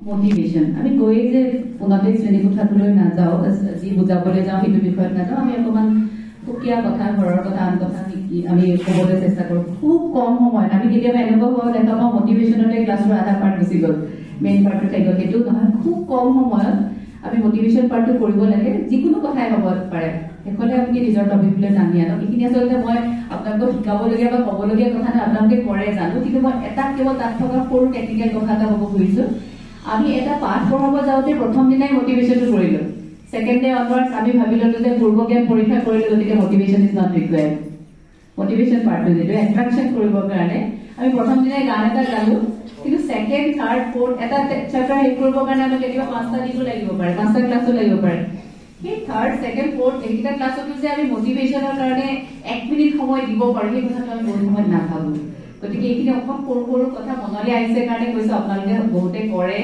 motivation আমি গৈ যে পুনতে শ্ৰেণী কোঠাটোলৈ নাযাওঁ যি বুজাবলৈ যাওঁ সেইটো বিষয়ত নাযাওঁ আমি অকণমান সুকীয়া কথা ঘৰৰ কথা আন কথা শিকি আমি ক'বলৈ চেষ্টা কৰোঁ খুব কম সময়ত আমি কেতিয়াবা এনেকুৱা হোৱা দেখা পাওঁ মটিভেশ্যনতে ক্লাছৰ আধা পাৰ্ট গুচি গ'ল মেইন পাৰ্টটো থাকি গ'ল সেইটো নহয় খুব কম সময়ত আমি মটিভেশ্যন পাৰ্টটো কৰিব লাগে যিকোনো কথাই হ'ব পাৰে শেষলে আপুনি নিজৰ টপিকলৈ নামি আনক এইখিনি আচলতে মই আপোনালোকক শিকাবলগীয়া বা ক'বলগীয়া কথা নাই আপোনালোকে কৰে জানো কিন্তু মই এটা কেৱল তাত থকা সৰু টেকনিকেল কথা এটা ক'ব খুজিছোঁ আমি এটা পাঠ পঢ়াব যাওঁতে প্ৰথম দিনাই মটিভেশ্যনটো কৰিলোঁ সেকেন্ড ডে অনওয়াৰ্ডস আমি ভাবি ললো যে পূৰ্বজ্ঞান পৰীক্ষা কৰিলে গতিকে motivation is not required motivation পাৰ্টটো যেটো এট্ৰাকশ্যন কৰিবৰ কাৰণে আমি প্ৰথম দিনাই গান এটা গালো কিন্তু সেকেন্ড থাৰ্ড ফোৰ্থ এটা চেপ্টাৰ শেষ কৰিবৰ কাৰণে আমি কেতিয়াবা 5টা দিনো লাগিব পাৰে 5টা ক্লাসো লাগিব পাৰে সেই থাৰ্ড সেকেন্ড ফোৰ্থ এইটা ক্লাসতো যে আমি মটিভেশ্যনৰ কাৰণে 1 মিনিট সময় দিব পাৰো সেই কথাটো আমি বহুত সময় নাভাবো গতিকে এইখিনি অকণ সৰু সৰু কথা মনলৈ আহিছে কাৰণে কৈছো আপোনালোকে বহুতে কৰে